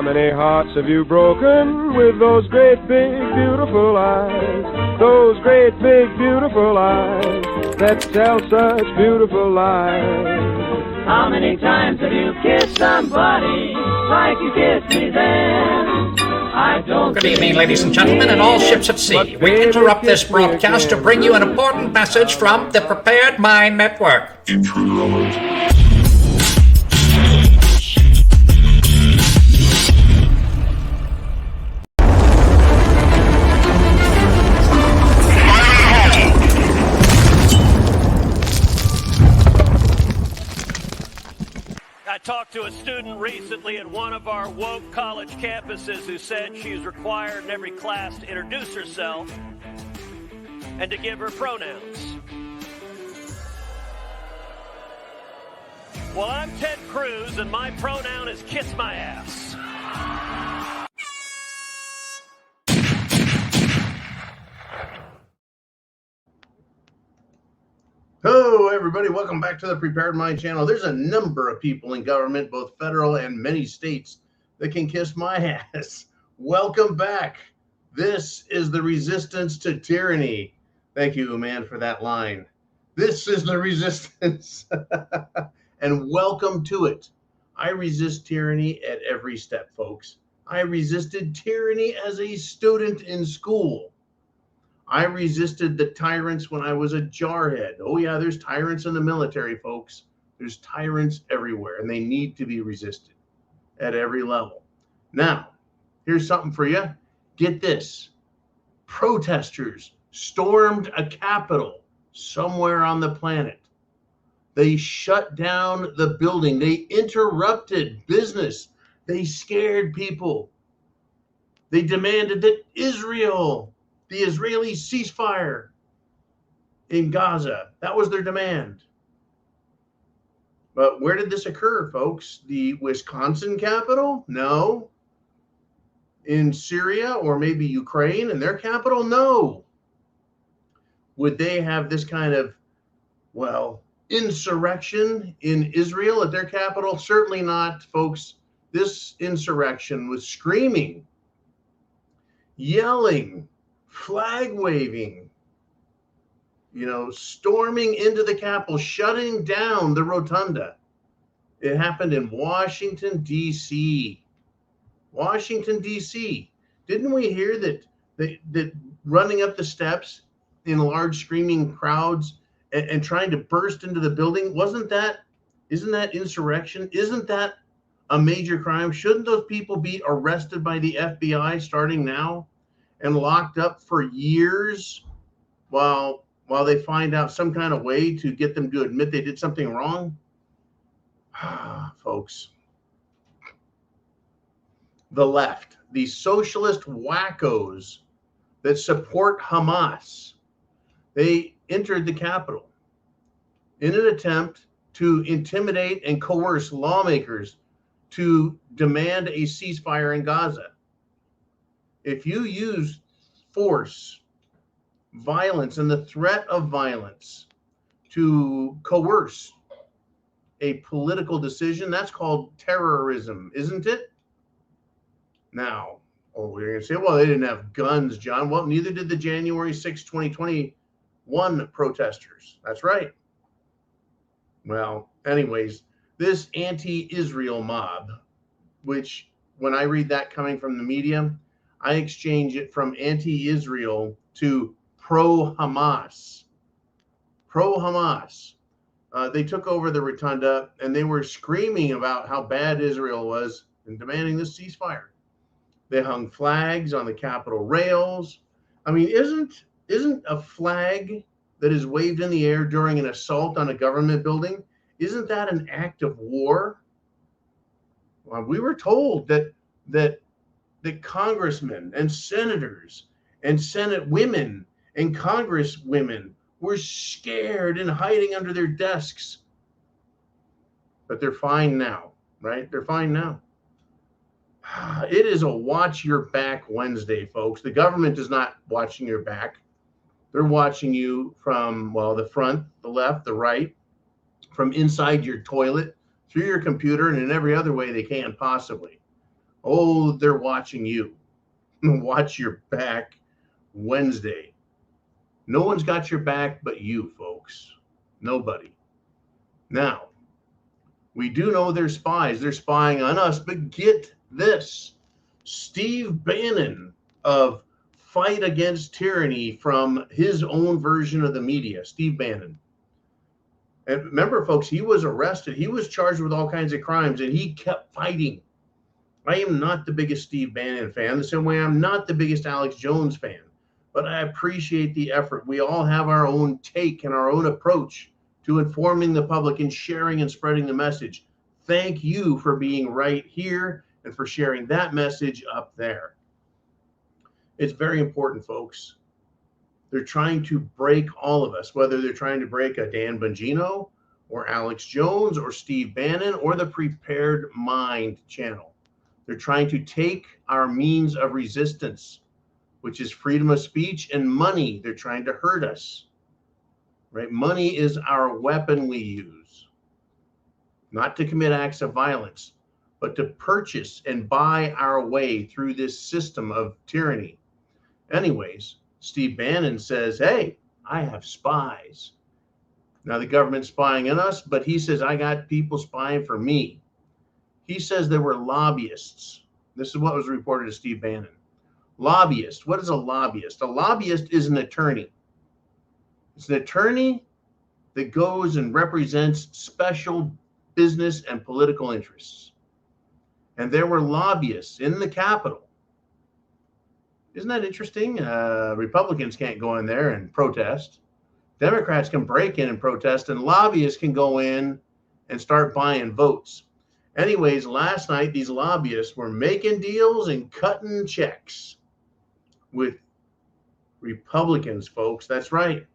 many hearts have you broken with those great big beautiful eyes? Those great big beautiful eyes that tell such beautiful lies. How many times have you kissed somebody like you kissed me then? I don't. Good evening, ladies and gentlemen, and all ships at sea. We interrupt this broadcast to bring you an important message from the Prepared Mind Network. I talked to a student recently at one of our woke college campuses who said she is required in every class to introduce herself and to give her pronouns. Well, I'm Ted Cruz, and my pronoun is kiss my ass. Hello, everybody. Welcome back to the Prepared Mind channel. There's a number of people in government, both federal and many states, that can kiss my ass. Welcome back. This is the resistance to tyranny. Thank you, man, for that line. This is the resistance. And welcome to it. I resist tyranny at every step, folks. I resisted tyranny as a student in school. I resisted the tyrants when I was a jarhead. Oh yeah, there's tyrants in the military, folks. There's tyrants everywhere, and they need to be resisted at every level. Now, here's something for you. Get this. Protesters stormed a capitol somewhere on the planet. They shut down the building. They interrupted business. They scared people. They demanded that the Israeli ceasefire in Gaza. That was their demand. But where did this occur, folks? The Wisconsin capital? No. In Syria or maybe Ukraine and their capital? No. Would they have this kind of, insurrection in Israel at their capital? Certainly not, folks. This insurrection was screaming, yelling, flag waving, storming into the Capitol, shutting down the rotunda. It happened in Washington, D.C. Washington, D.C. Didn't we hear that running up the steps in large screaming crowds and trying to burst into the building, isn't that insurrection? Isn't that a major crime? Shouldn't those people be arrested by the FBI starting now and locked up for years while they find out some kind of way to get them to admit they did something wrong? Folks, the left, the socialist wackos that support Hamas, they entered the Capitol in an attempt to intimidate and coerce lawmakers to demand a ceasefire in Gaza. If you use force, violence, and the threat of violence to coerce a political decision, that's called terrorism, isn't it? Now, we're going to say, well, they didn't have guns, John. Well, neither did the January 6, 2021 protesters. That's right. Well, anyways, this anti-Israel mob, which when I read that coming from the media, I exchange it from anti-Israel to pro-Hamas. Pro-Hamas. They took over the rotunda and they were screaming about how bad Israel was and demanding this ceasefire. They hung flags on the Capitol rails. I mean, isn't a flag that is waved in the air during an assault on a government building, isn't that an act of war? Well, we were told that congressmen and senators and Senate women and congresswomen were scared and hiding under their desks. But they're fine now, right? They're fine now. It is a watch your back Wednesday, folks. The government is not watching your back. They're watching you from, the front, the left, the right, from inside your toilet, through your computer, and in every other way they can possibly. Oh, they're watching you. Watch your back Wednesday. No one's got your back but you, folks. Nobody. Now, we do know they're spies. They're spying on us, but get this. Steve Bannon of Fight Against Tyranny from his own version of the media, Steve Bannon. And remember, folks, he was arrested. He was charged with all kinds of crimes, and he kept fighting. I am not the biggest Steve Bannon fan, the same way I'm not the biggest Alex Jones fan, but I appreciate the effort. We all have our own take and our own approach to informing the public and sharing and spreading the message. Thank you for being right here and for sharing that message up there. It's very important, folks. They're trying to break all of us, whether they're trying to break a Dan Bongino or Alex Jones or Steve Bannon or the Prepared Mind channel. They're trying to take our means of resistance, which is freedom of speech and money. They're trying to hurt us, right? Money is our weapon we use, not to commit acts of violence, but to purchase and buy our way through this system of tyranny. Anyways, Steve Bannon says, hey, I have spies. Now the government's spying on us, but he says, I got people spying for me. He says there were lobbyists. This is what was reported to Steve Bannon. Lobbyist. What is a lobbyist? A lobbyist is an attorney. It's an attorney that goes and represents special business and political interests. And there were lobbyists in the Capitol. Isn't that interesting? Republicans can't go in there and protest. Democrats can break in and protest, and lobbyists can go in and start buying votes. Anyways, last night, these lobbyists were making deals and cutting checks with Republicans, folks. That's right.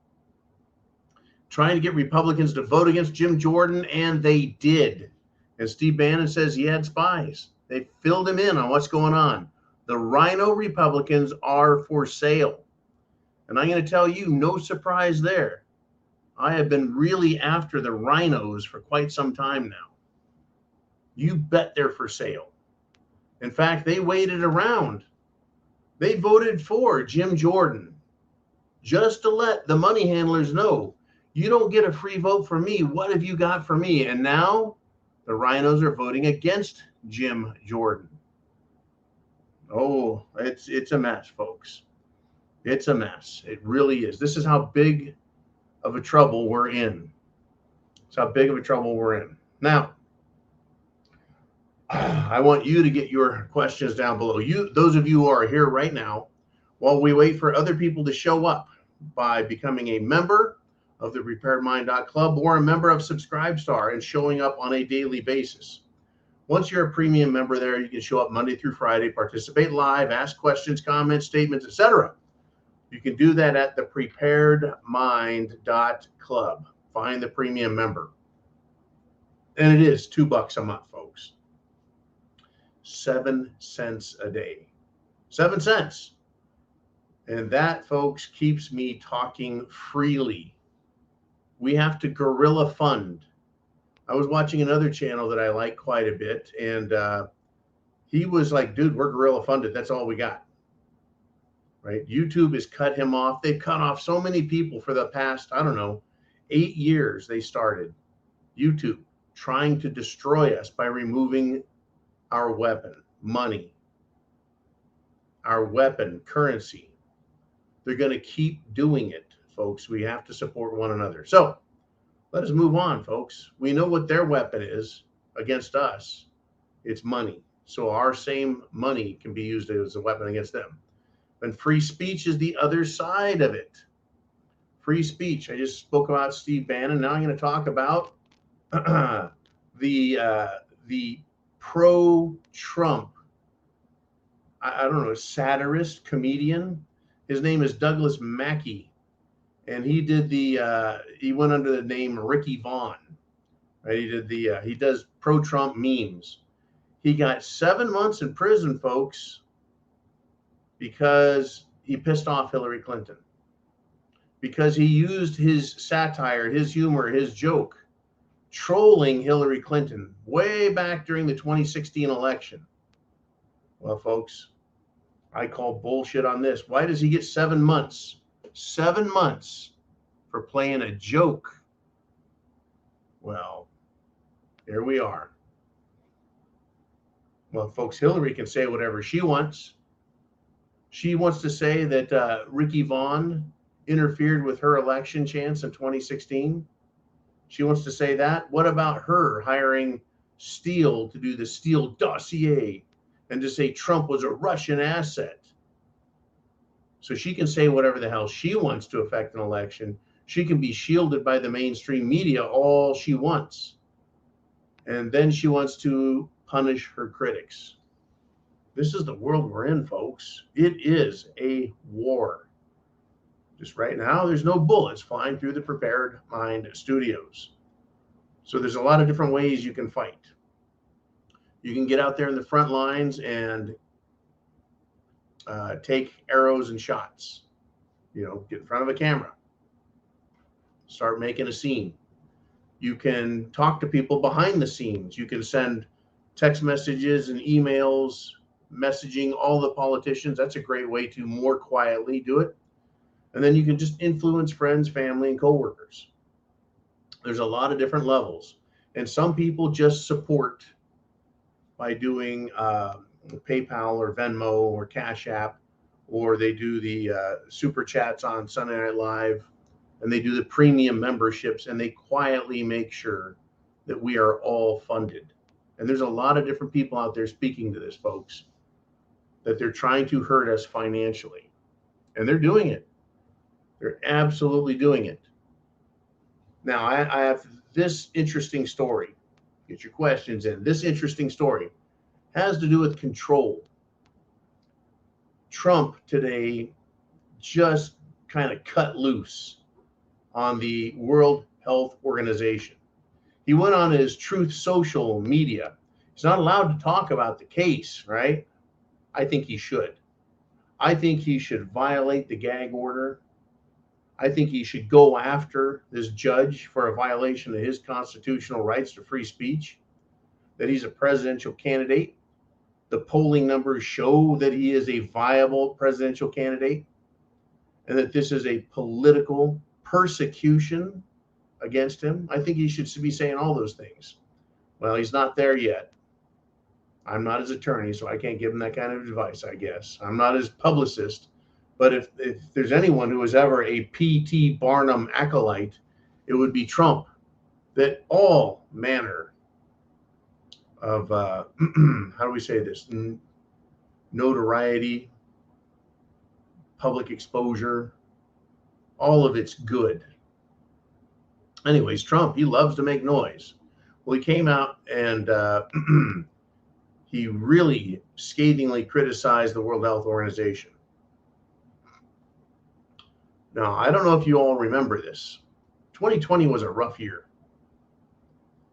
Trying to get Republicans to vote against Jim Jordan, and they did. And Steve Bannon says he had spies. They filled him in on what's going on. The Rhino Republicans are for sale. And I'm going to tell you, no surprise there. I have been really after the rhinos for quite some time now. You bet they're for sale. In fact, they waited around. They voted for Jim Jordan just to let the money handlers know, you don't get a free vote for me. What have you got for me? And now the rhinos are voting against Jim Jordan. Oh, it's a mess, folks. It's a mess. It really is. This is how big of a trouble we're in. It's how big of a trouble we're in. Now, I want you to get your questions down below. Those of you who are here right now, while we wait for other people to show up by becoming a member of the preparedmind.club or a member of Subscribestar and showing up on a daily basis. Once you're a premium member there, you can show up Monday through Friday, participate live, ask questions, comments, statements, etc. You can do that at the preparedmind.club. Find the premium member. And it is $2 a month, folks. 7 cents a day. 7 cents. And that, folks, keeps me talking freely. We have to guerrilla fund. I was watching another channel that I like quite a bit, and he was like, dude, we're guerrilla funded. That's all we got. Right? YouTube has cut him off. They've cut off so many people for the past, 8 years they started. YouTube trying to destroy us by removing our weapon, money, our weapon, currency. They're going to keep doing it, folks. We have to support one another. So let us move on, folks. We know what their weapon is against us. It's money. So our same money can be used as a weapon against them. And free speech is the other side of it. Free speech. I just spoke about Steve Bannon. Now I'm going to talk about the pro-Trump, I don't know, satirist, comedian. His name is Douglas Mackey. And he did he went under the name Ricky Vaughn, right? He does pro-Trump memes. He got 7 months in prison, folks, because he pissed off Hillary Clinton, because he used his satire, his humor, his joke, trolling Hillary Clinton way back during the 2016 election. Well, folks, I call bullshit on this. Why does he get 7 months? 7 months for playing a joke. Well, here we are. Well, folks, Hillary can say whatever she wants. She wants to say that Ricky Vaughn interfered with her election chance in 2016. She wants to say that. What about her hiring Steele to do the Steele dossier and to say Trump was a Russian asset? So she can say whatever the hell she wants to affect an election. She can be shielded by the mainstream media all she wants. And then she wants to punish her critics. This is the world we're in, folks. It is a war. Just right now, there's no bullets flying through the Prepared Mind studios. So there's a lot of different ways you can fight. You can get out there in the front lines and take arrows and shots. You know, get in front of a camera. Start making a scene. You can talk to people behind the scenes. You can send text messages and emails, messaging all the politicians. That's a great way to more quietly do it. And then you can just influence friends, family, and coworkers. There's a lot of different levels. And some people just support by doing PayPal or Venmo or CashApp, or they do the super chats on Sunday Night Live, and they do the premium memberships, and they quietly make sure that we are all funded. And there's a lot of different people out there speaking to this, folks, that they're trying to hurt us financially. And they're doing it. They're absolutely doing it. Now, I have this interesting story. Get your questions in. This interesting story has to do with control. Trump today just kind of cut loose on the World Health Organization. He went on his Truth Social media. He's not allowed to talk about the case, right? I think he should. I think he should violate the gag order. I think he should go after this judge for a violation of his constitutional rights to free speech, that he's a presidential candidate. The polling numbers show that he is a viable presidential candidate, and that this is a political persecution against him. I think he should be saying all those things. Well, he's not there yet. I'm not his attorney, so I can't give him that kind of advice, I guess. I'm not his publicist. But if there's anyone who was ever a P.T. Barnum acolyte, it would be Trump. That all manner of, how do we say this, notoriety, public exposure, all of it's good. Anyways, Trump, he loves to make noise. Well, he came out and he really scathingly criticized the World Health Organization. Now, I don't know if you all remember this. 2020 was a rough year.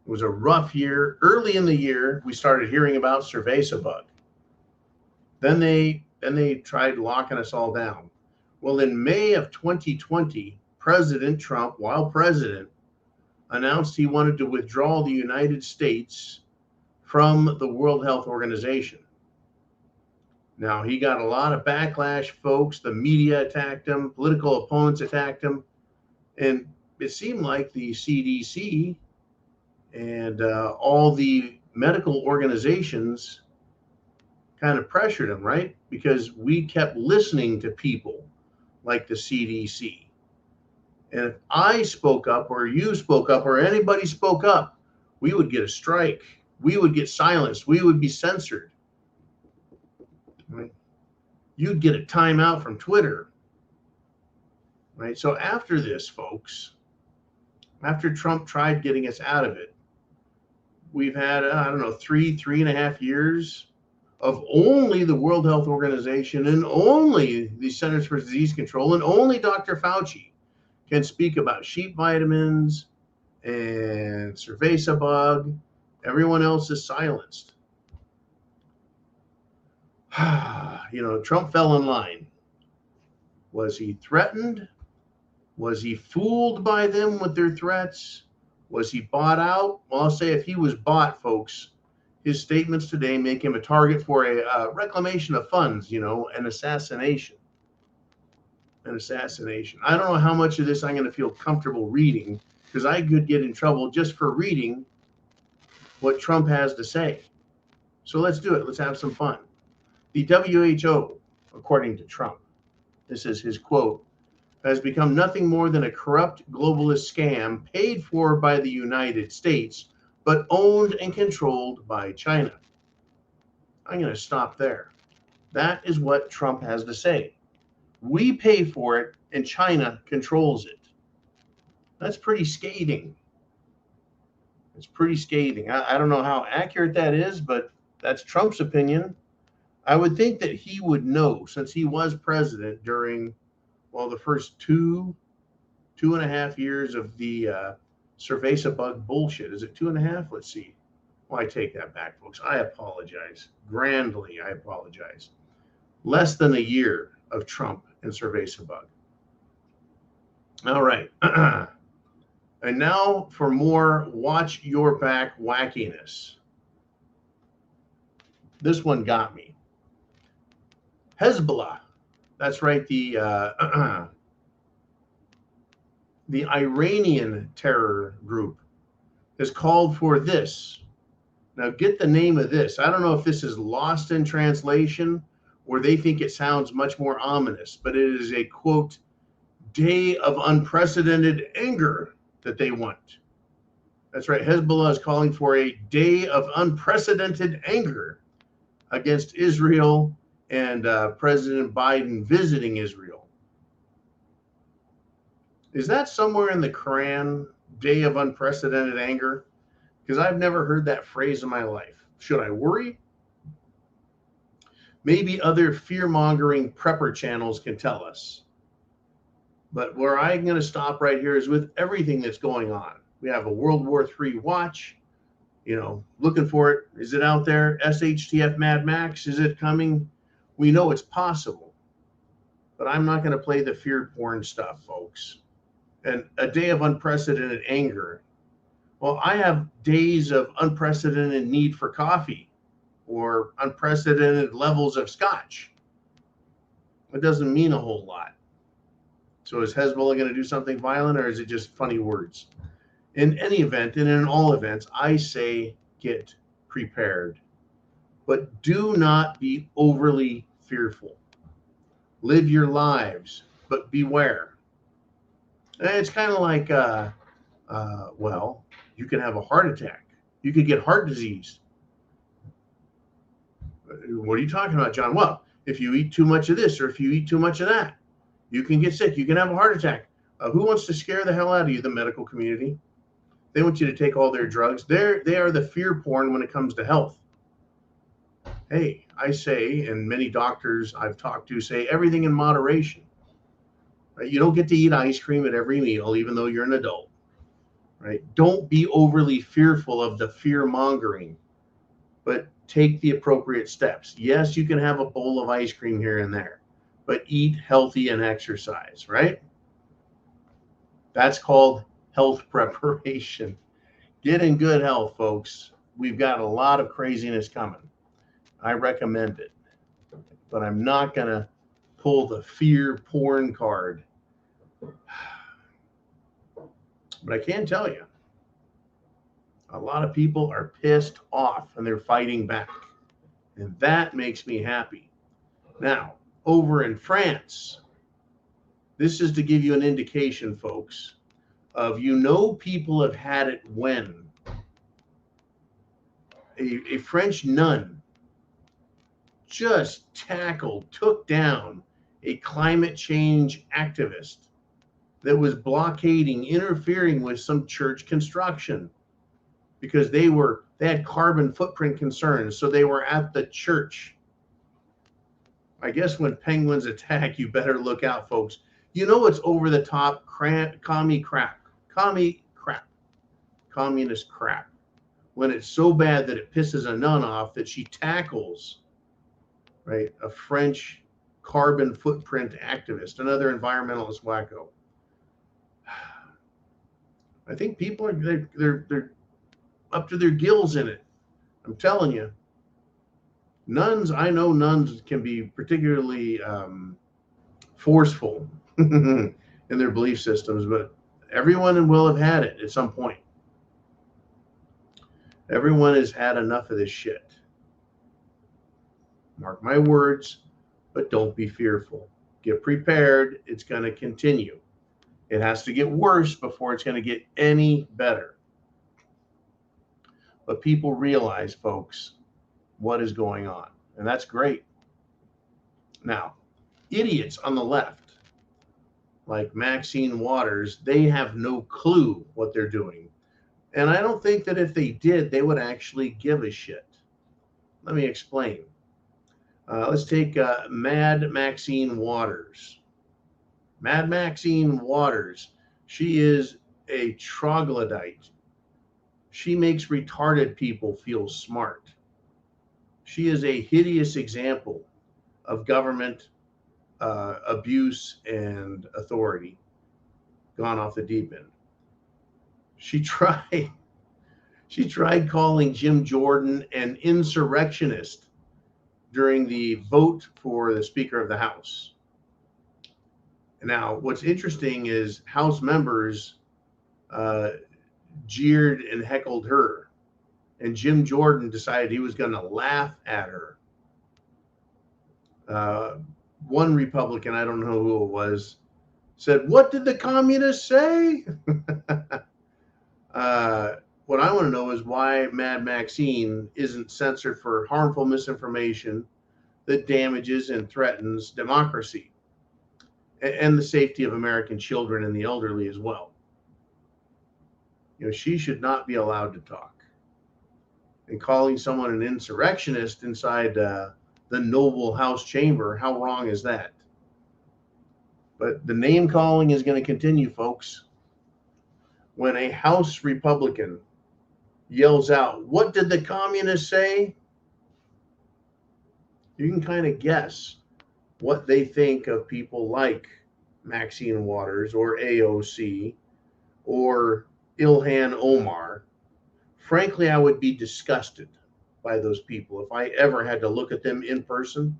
It was a rough year. Early in the year, we started hearing about cerveza bug. Then they tried locking us all down. Well, in May of 2020, President Trump, while president, announced he wanted to withdraw the United States from the World Health Organization. Now, he got a lot of backlash, folks. The media attacked him. Political opponents attacked him. And it seemed like the CDC and all the medical organizations kind of pressured him, right? Because we kept listening to people like the CDC. And if I spoke up or you spoke up or anybody spoke up, we would get a strike. We would get silenced. We would be censored. Right? You'd get a timeout from Twitter. Right? So after this, folks, after Trump tried getting us out of it, we've had, I don't know, 3.5 years of only the World Health Organization and only the Centers for Disease Control and only Dr. Fauci can speak about sheep vitamins and cerveza bug. Everyone else is silenced. You know, Trump fell in line. Was he threatened? Was he fooled by them with their threats? Was he bought out? Well, I'll say if he was bought, folks, His statements today make him a target for a reclamation of funds, an assassination. An assassination. I don't know how much of this I'm going to feel comfortable reading, because I could get in trouble just for reading what Trump has to say. So let's do it. Let's have some fun. The WHO, according to Trump, this is his quote, has become nothing more than a corrupt globalist scam paid for by the United States, but owned and controlled by China. I'm going to stop there. That is what Trump has to say. We pay for it and China controls it. That's pretty scathing. It's pretty scathing. I don't know how accurate that is, but that's Trump's opinion. I would think that he would know, since he was president during, the first two and a half years of the cerveza bug bullshit. Is it 2.5? Let's see. Well, I take that back, folks. I apologize. Grandly, I apologize. Less than a year of Trump and cerveza bug. All right. And now for more watch your back wackiness. This one got me. Hezbollah. That's right. The Iranian terror group has called for this. Now get the name of this. I don't know if this is lost in translation or they think it sounds much more ominous, but it is a, quote, day of unprecedented anger that they want. That's right. Hezbollah is calling for a day of unprecedented anger against Israel and President Biden visiting Israel. Is that somewhere in the Quran, day of unprecedented anger? Because I've never heard that phrase in my life. Should I worry? Maybe other fear-mongering prepper channels can tell us. But where I'm going to stop right here is with everything that's going on. We have a World War III watch, looking for it. Is it out there? SHTF Mad Max, is it coming? We know it's possible. But I'm not going to play the fear porn stuff, folks. And a day of unprecedented anger. Well, I have days of unprecedented need for coffee or unprecedented levels of scotch. It doesn't mean a whole lot. So is Hezbollah going to do something violent, or is it just funny words? In any event, and in all events, I say get prepared. But do not be overly fearful. Live your lives, but beware. And it's kind of like, you can have a heart attack. You could get heart disease. What are you talking about, John? Well, if you eat too much of this or if you eat too much of that, you can get sick. You can have a heart attack. Who wants to scare the hell out of you? The medical community. They want you to take all their drugs. They are the fear porn when it comes to health. Hey, I say, and many doctors I've talked to say, everything in moderation. Right? You don't get to eat ice cream at every meal, even though you're an adult. Right? Don't be overly fearful of the fear mongering, but take the appropriate steps. Yes, you can have a bowl of ice cream here and there, but eat healthy and exercise, right? That's called health preparation. Get in good health, folks. We've got a lot of craziness coming. I recommend it, but I'm not going to pull the fear porn card. But I can tell you, a lot of people are pissed off and they're fighting back. And that makes me happy. Now, over in France, this is to give you an indication, folks, of people have had it when a French nun just took down a climate change activist that was interfering with some church construction because they had carbon footprint concerns. So they were at the church. I guess when penguins attack, you better look out, folks. It's over the top communist crap. When it's so bad that it pisses a nun off that she tackles, right, a French carbon footprint activist, another environmentalist wacko. I think people they're up to their gills in it. I'm telling you, nuns, I know nuns can be particularly forceful in their belief systems, but everyone will have had it at some point. Everyone has had enough of this shit. Mark my words, but don't be fearful. Get prepared. It's going to continue. It has to get worse before it's going to get any better. But people realize, folks, what is going on. And that's great. Now, idiots on the left, like Maxine Waters, they have no clue what they're doing. And I don't think that if they did, they would actually give a shit. Let me explain. Let's take Mad Maxine Waters. Mad Maxine Waters, she is a troglodyte. She makes retarded people feel smart. She is a hideous example of government abuse and authority gone off the deep end. She tried calling Jim Jordan an insurrectionist during the vote for the Speaker of the House. Now, what's interesting is House members jeered and heckled her, and Jim Jordan decided he was going to laugh at her. One Republican, I don't know who it was, said, "What did the communists say?" What I want to know is why Mad Maxine isn't censored for harmful misinformation that damages and threatens democracy and the safety of American children and the elderly as well. You know, she should not be allowed to talk. And calling someone an insurrectionist inside the noble House chamber, how wrong is that? But the name calling is going to continue, folks. When a House Republican yells out, "What did the communists say?" you can kind of guess what they think of people like Maxine Waters or AOC or Ilhan Omar. Frankly, I would be disgusted by those people if I ever had to look at them in person.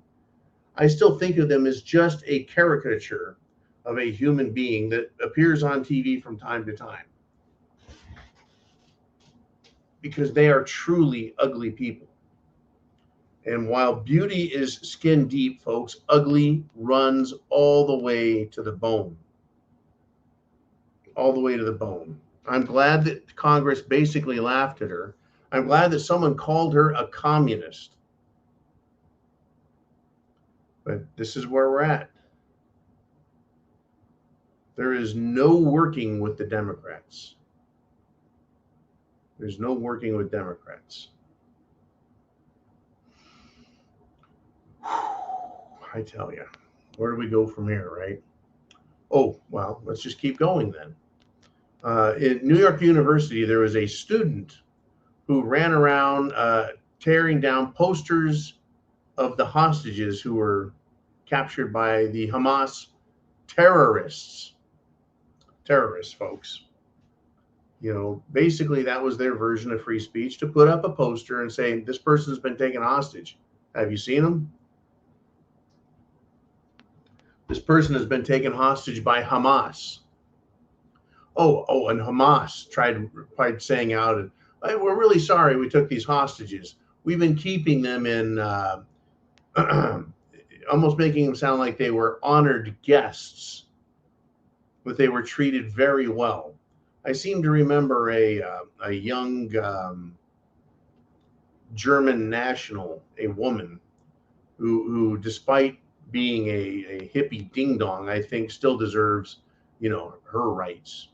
I still think of them as just a caricature of a human being that appears on TV from time to time, because they are truly ugly people. And while beauty is skin deep, folks, ugly runs all the way to the bone. All the way to the bone. I'm glad that Congress basically laughed at her. I'm glad that someone called her a communist. But this is where we're at. There is no working with the Democrats. There's no working with Democrats. I tell you, where do we go from here, right? Oh, well, let's just keep going then. At New York University, there was a student who ran around tearing down posters of the hostages who were captured by the Hamas terrorists. Terrorists, folks. You know, basically that was their version of free speech, to put up a poster and say, "This person's been taken hostage. Have you seen him? This person has been taken hostage by Hamas." And Hamas tried saying out, "We're really sorry we took these hostages. We've been keeping them in," almost making them sound like they were honored guests, but they were treated very well. I seem to remember a young German national, a woman, who despite being a hippie ding dong, I think still deserves, her rights.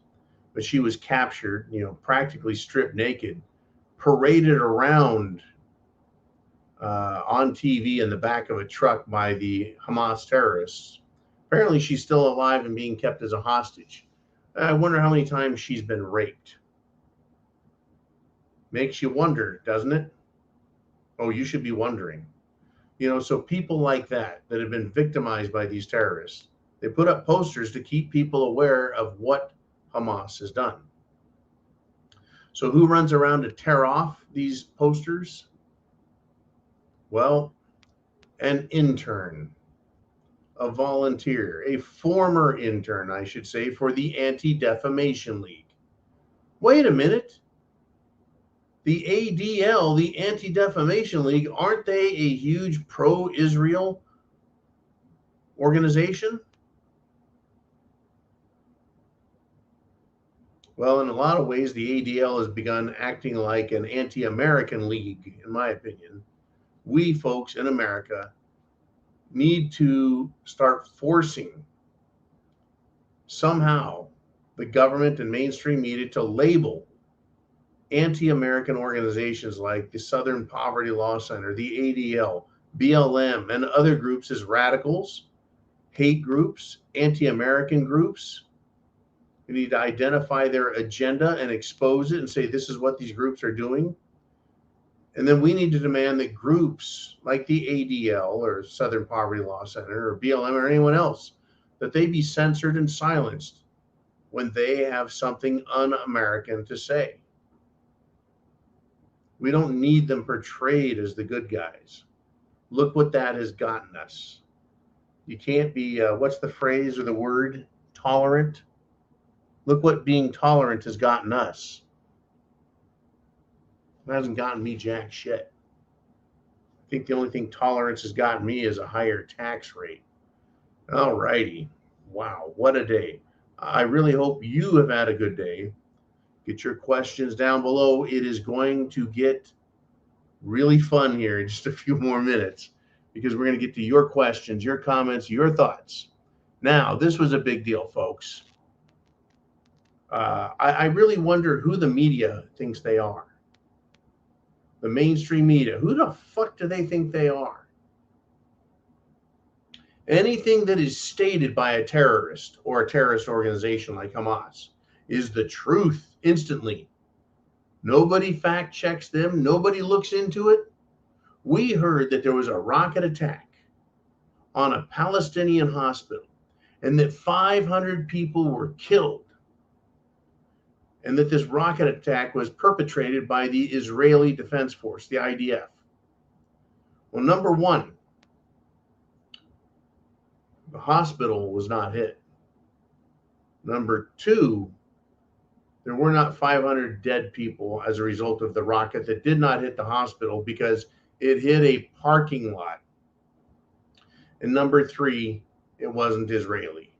But she was captured, practically stripped naked, paraded around on TV in the back of a truck by the Hamas terrorists. Apparently she's still alive and being kept as a hostage. I wonder how many times she's been raped. Makes you wonder, doesn't it? Oh, you should be wondering. So people like that have been victimized by these terrorists, they put up posters to keep people aware of what Hamas has done. So who runs around to tear off these posters? Well, an intern, a volunteer, a former intern, I should say, for the Anti-Defamation League. Wait a minute. The ADL, the Anti-Defamation League, aren't they a huge pro-Israel organization? Well, in a lot of ways, the ADL has begun acting like an anti-American league, in my opinion. We folks in America need to start forcing somehow the government and mainstream media to label anti-American organizations like the Southern Poverty Law Center, the ADL, BLM, and other groups as radicals, hate groups, anti-American groups. We need to identify their agenda and expose it and say, this is what these groups are doing. And then we need to demand that groups like the ADL or Southern Poverty Law Center or BLM or anyone else, that they be censored and silenced when they have something un-American to say. We don't need them portrayed as the good guys. Look what that has gotten us. You can't be, what's the phrase or the word? Tolerant. Look what being tolerant has gotten us. It hasn't gotten me jack shit. I think the only thing tolerance has gotten me is a higher tax rate. All righty. Wow, what a day. I really hope you have had a good day. Get your questions down below. It is going to get really fun here in just a few more minutes because we're going to get to your questions, your comments, your thoughts. Now, this was a big deal, folks. I really wonder who the media thinks they are. The mainstream media. Who the fuck do they think they are? Anything that is stated by a terrorist or a terrorist organization like Hamas is the truth instantly. Nobody fact checks them. Nobody looks into it. We heard that there was a rocket attack on a Palestinian hospital and that 500 people were killed, and that this rocket attack was perpetrated by the Israeli Defense Force, the IDF. Well, number one, the hospital was not hit. Number two, there were not 500 dead people as a result of the rocket that did not hit the hospital because it hit a parking lot. And number three, it wasn't Israeli.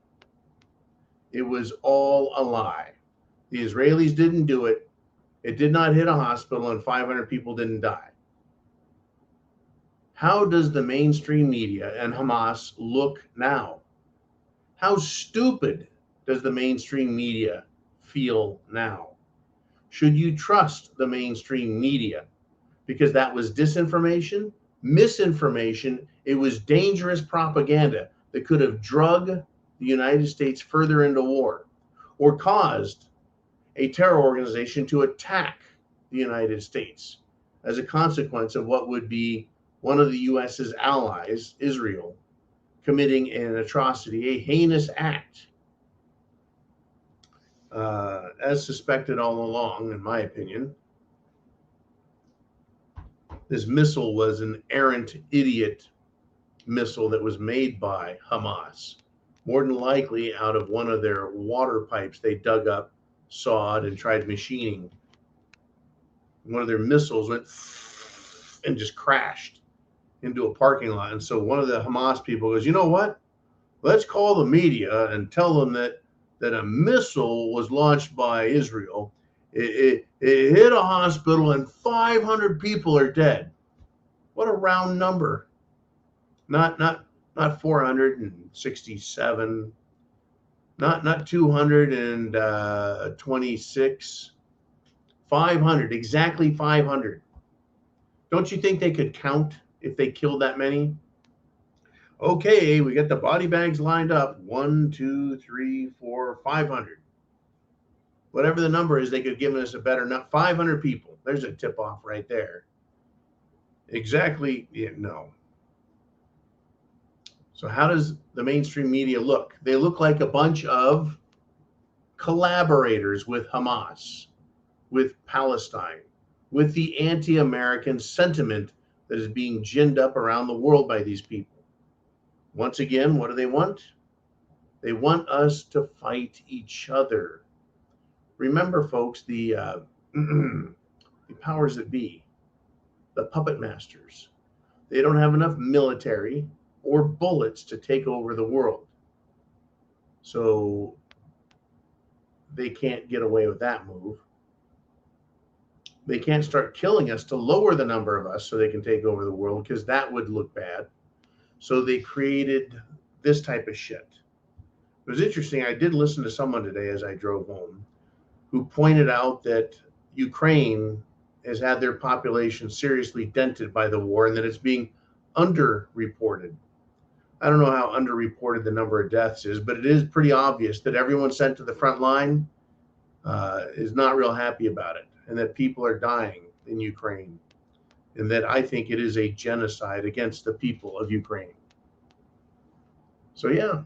It was all a lie. The Israelis didn't do it. It did not hit a hospital and 500 people didn't die. How does the mainstream media and Hamas look now? How stupid does the mainstream media feel now? Should you trust the mainstream media? Because that was disinformation, misinformation. It was dangerous propaganda that could have drug the United States further into war or caused a terror organization to attack the United States as a consequence of what would be one of the US's allies, Israel, committing an atrocity, a heinous act, as suspected all along, in my opinion. This missile was an errant idiot missile that was made by Hamas, more than likely out of one of their water pipes they dug up, sawed, and tried machining. One of their missiles went and just crashed into a parking lot. And so one of the Hamas people goes, you know what? Let's call the media and tell them that a missile was launched by Israel. It hit a hospital and 500 people are dead. What a round number. Not 467. Not 226, 500, exactly 500. Don't you think they could count if they killed that many? Okay, we got the body bags lined up. 1, 2, 3, 4, 500. Whatever the number is, they could have given us a better number. 500 people. There's a tip off right there. Exactly, yeah, no. So how does the mainstream media look? They look like a bunch of collaborators with Hamas, with Palestine, with the anti-American sentiment that is being ginned up around the world by these people. Once again, what do they want? They want us to fight each other. Remember, folks, the powers that be, the puppet masters, they don't have enough military or bullets to take over the world. So they can't get away with that move. They can't start killing us to lower the number of us so they can take over the world, because that would look bad. So they created this type of shit. It was interesting. I did listen to someone today as I drove home who pointed out that Ukraine has had their population seriously dented by the war and that it's being underreported. I don't know how underreported the number of deaths is, but it is pretty obvious that everyone sent to the front line is not real happy about it, and that people are dying in Ukraine, and that I think it is a genocide against the people of Ukraine. So yeah,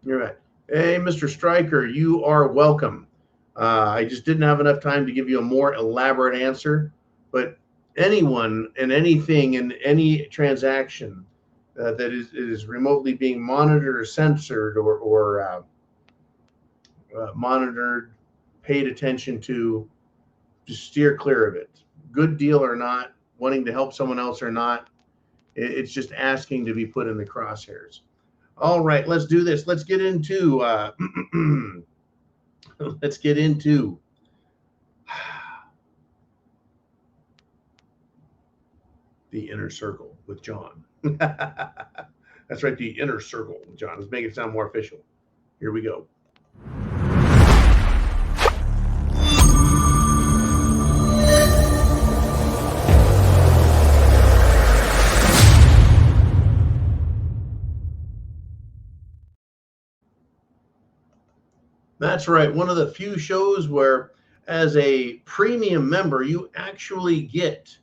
you're right. Hey, Mr. Stryker, you are welcome. I just didn't have enough time to give you a more elaborate answer, but anyone and anything in any transaction that is remotely being monitored or censored or monitored, paid attention to, just steer clear of it. Good deal or not, wanting to help someone else or not, it's just asking to be put in the crosshairs. All right, let's do this. Let's get into the inner circle with John. That's right, the inner circle with John. Let's make it sound more official. Here we go. That's right. One of the few shows where, as a premium member, you actually get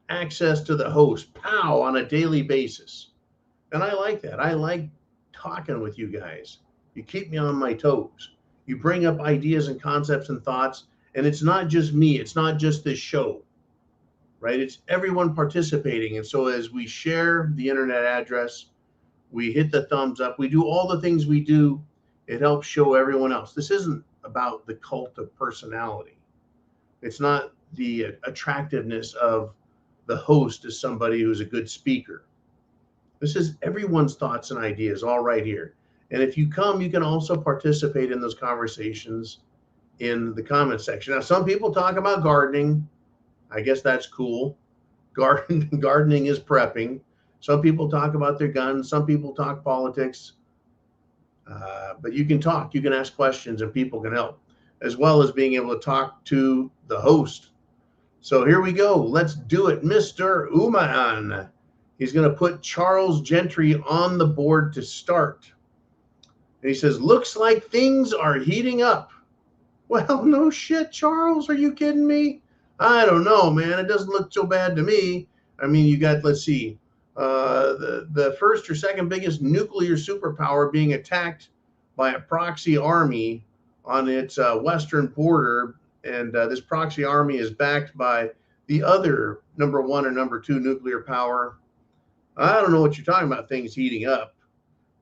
access to the host, POW, on a daily basis. And I like that. I like talking with you guys. You keep me on my toes. You bring up ideas and concepts and thoughts. And it's not just me. It's not just this show, right? It's everyone participating. And so as we share the internet address, we hit the thumbs up, we do all the things we do, it helps show everyone else. This isn't about the cult of personality. It's not the attractiveness of the host as somebody who's a good speaker. This is everyone's thoughts and ideas all right here. And if you come, you can also participate in those conversations in the comment section. Now, some people talk about gardening. I guess that's cool. Gardening is prepping. Some people talk about their guns. Some people talk politics. But you can talk, you can ask questions, and people can help, as well as being able to talk to the host. So here we go. Let's do it. Mr. Uman. He's going to put Charles Gentry on the board to start. And he says, looks like things are heating up. Well, no shit, Charles. Are you kidding me? I don't know, man. It doesn't look so bad to me. I mean, you got, let's see, the first or second biggest nuclear superpower being attacked by a proxy army on its western border, and this proxy army is backed by the other number one or number two nuclear power. I don't know what you're talking about, things heating up.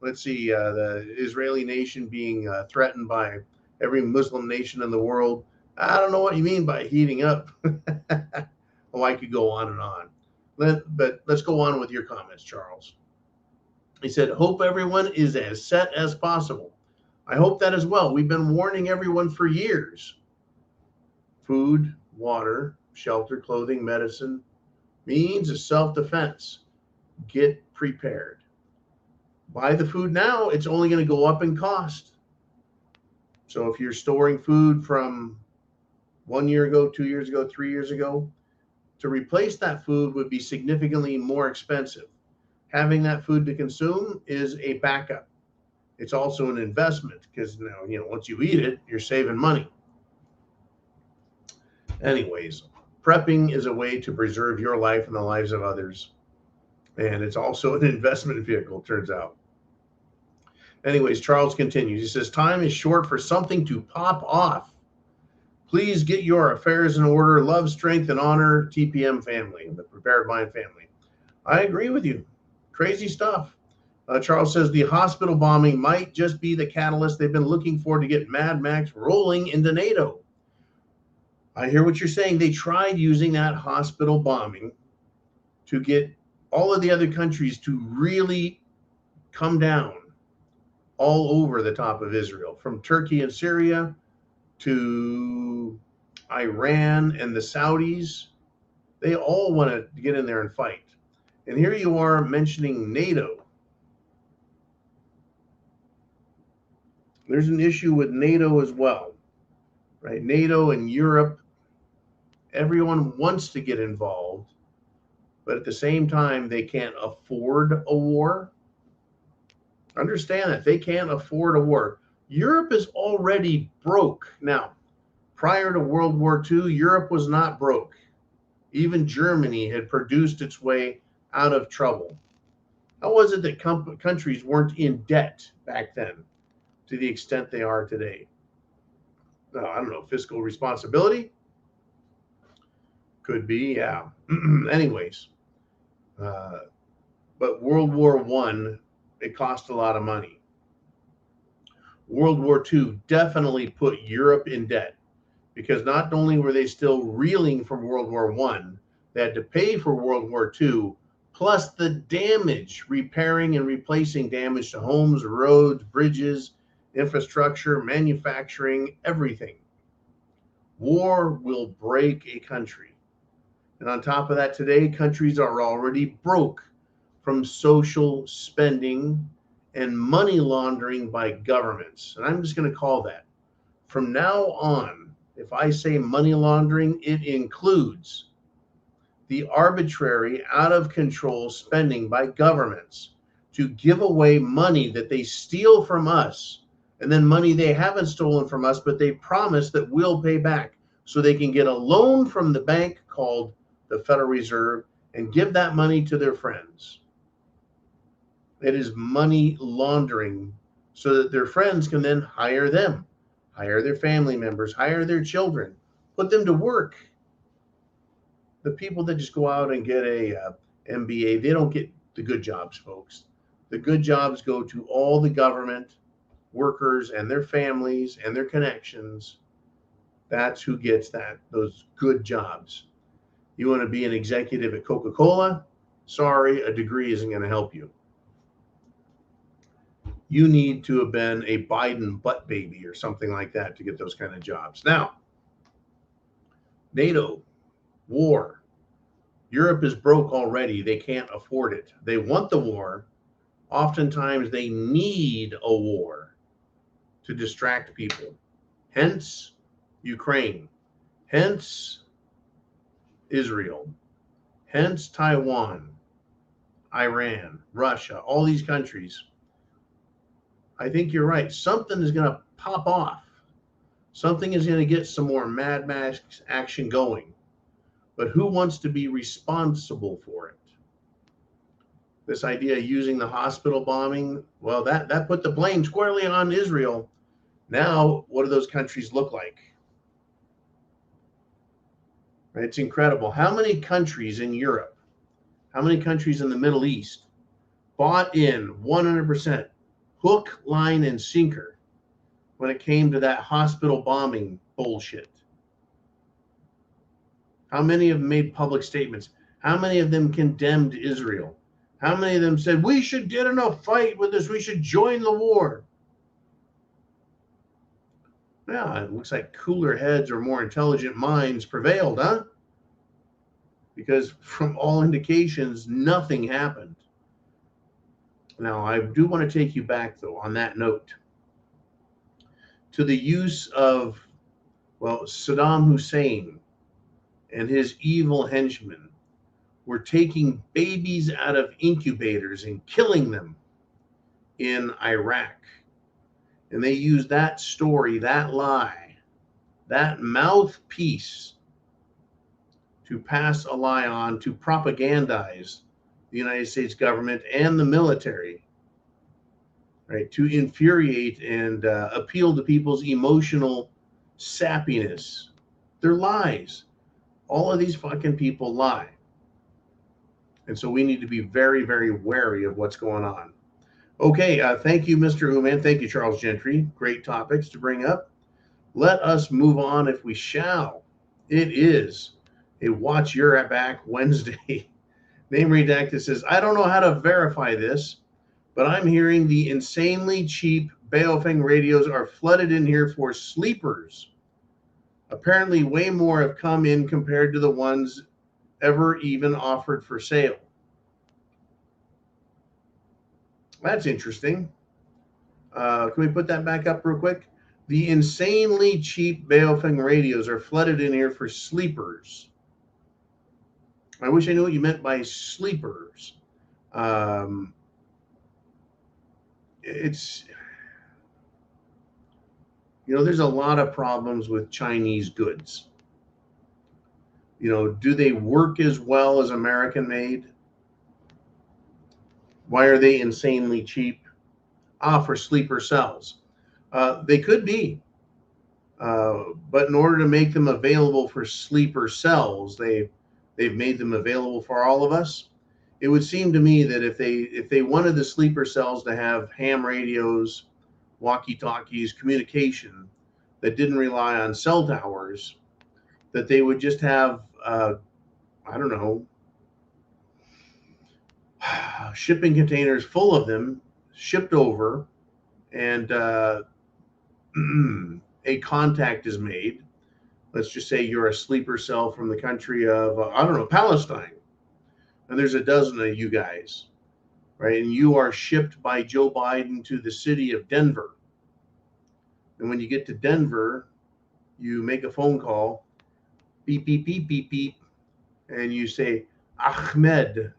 Let's see, the Israeli nation being threatened by every Muslim nation in the world. I don't know what you mean by heating up. Oh, I could go on and on. But let's go on with your comments, Charles. He said, hope everyone is as set as possible. I hope that as well. We've been warning everyone for years. Food, water, shelter, clothing, medicine, means of self-defense. Get prepared. Buy the food now. It's only going to go up in cost. So if you're storing food from 1 year ago, 2 years ago, 3 years ago, to replace that food would be significantly more expensive. Having that food to consume is a backup. It's also an investment because once you eat it, you're saving money. Anyways, prepping is a way to preserve your life and the lives of others. And it's also an investment vehicle, turns out. Anyways, Charles continues. He says, time is short for something to pop off. Please get your affairs in order. Love, strength, and honor, TPM family, the Prepared Mind family. I agree with you. Crazy stuff. Charles says the hospital bombing might just be the catalyst they've been looking for to get Mad Max rolling into NATO. I hear what you're saying. They tried using that hospital bombing to get all of the other countries to really come down all over the top of Israel, from Turkey and Syria to Iran and the Saudis. They all want to get in there and fight. And here you are mentioning NATO. There's an issue with NATO as well, right? NATO and Europe, everyone wants to get involved, but at the same time, they can't afford a war. Understand that. They can't afford a war. Europe is already broke. Now, prior to World War II, Europe was not broke. Even Germany had produced its way out of trouble. How was it that countries weren't in debt back then to the extent they are today? I don't know, fiscal responsibility? Could be, yeah. Anyways, but World War I, it cost a lot of money. World War II definitely put Europe in debt, because not only were they still reeling from World War I, they had to pay for World War II, plus the damage, repairing and replacing damage to homes, roads, bridges, infrastructure, manufacturing, everything. War will break a country. And on top of that, today, countries are already broke from social spending and money laundering by governments. And I'm just going to call that. From now on, if I say money laundering, it includes the arbitrary, out of control spending by governments to give away money that they steal from us, and then money they haven't stolen from us, but they promise that we'll pay back, so they can get a loan from the bank called the Federal Reserve and give that money to their friends. It is money laundering, so that their friends can then hire them, hire their family members, hire their children, put them to work. The people that just go out and get a MBA, they don't get the good jobs, folks. The good jobs go to all the government workers and their families and their connections. That's who gets those good jobs. You want to be an executive at Coca-Cola? Sorry, a degree isn't going to help you. You need to have been a Biden butt baby or something like that to get those kind of jobs. Now, NATO, war. Europe is broke already. They can't afford it. They want the war. Oftentimes, they need a war to distract people. Hence, Ukraine. Hence, Israel. Hence, Taiwan, Iran, Russia, all these countries. I think you're right. Something is going to pop off. Something is going to get some more Mad Max action going. But who wants to be responsible for it? This idea of using the hospital bombing, well, that put the blame squarely on Israel. Now, what do those countries look like? Right? It's incredible. How many countries in Europe, how many countries in the Middle East bought in 100%, hook, line, and sinker when it came to that hospital bombing bullshit? How many have made public statements? How many of them condemned Israel? How many of them said, we should get in a fight with this, we should join the war? Now, it looks like cooler heads or more intelligent minds prevailed, huh? Because from all indications, nothing happened. Now, I do want to take you back, though, on that note, to the use of, well, Saddam Hussein and his evil henchmen were taking babies out of incubators and killing them in Iraq. And they used that story, that lie, that mouthpiece to pass a lie on, to propagandize the United States government and the military, right? To infuriate and appeal to people's emotional sappiness They're lies. All of these fucking people lie. And so we need to be very, very wary of what's going on. Okay, thank you, Mr. Human. Thank you, Charles Gentry. Great topics to bring up. Let us move on if we shall. It is a Watch Your Back Wednesday. Name redacted says, I don't know how to verify this, but I'm hearing the insanely cheap Baofeng radios are flooded in here for sleepers. Apparently, way more have come in compared to the ones ever even offered for sale. That's interesting. Can we put that back up real quick? The insanely cheap Baofeng radios are flooded in here for sleepers. I wish I knew what you meant by sleepers. It's, there's a lot of problems with Chinese goods. Do they work as well as American made? Why are they insanely cheap? For sleeper cells. They could be. But in order to make them available for sleeper cells, they've made them available for all of us. It would seem to me that if they wanted the sleeper cells to have ham radios, walkie-talkies, communication that didn't rely on cell towers, that they would just have, shipping containers full of them shipped over, and a contact is made. Let's just say you're a sleeper cell from the country of, Palestine. And there's a dozen of you guys, right? And you are shipped by Joe Biden to the city of Denver. And when you get to Denver, you make a phone call, beep, beep, beep, beep, beep, and you say, Ahmed,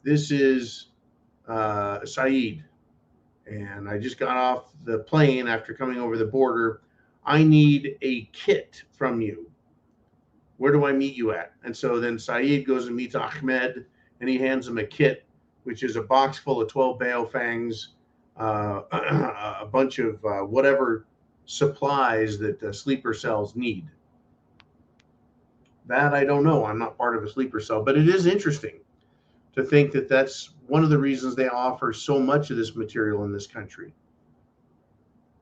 this is Saeed. And I just got off the plane after coming over the border. I need a kit from you. Where do I meet you at? And so then Saeed goes and meets Ahmed, and he hands him a kit, which is a box full of 12 Baofangs, a bunch of whatever supplies that sleeper cells need. That I don't know. I'm not part of a sleeper cell, but it is interesting to think that that's one of the reasons they offer so much of this material in this country.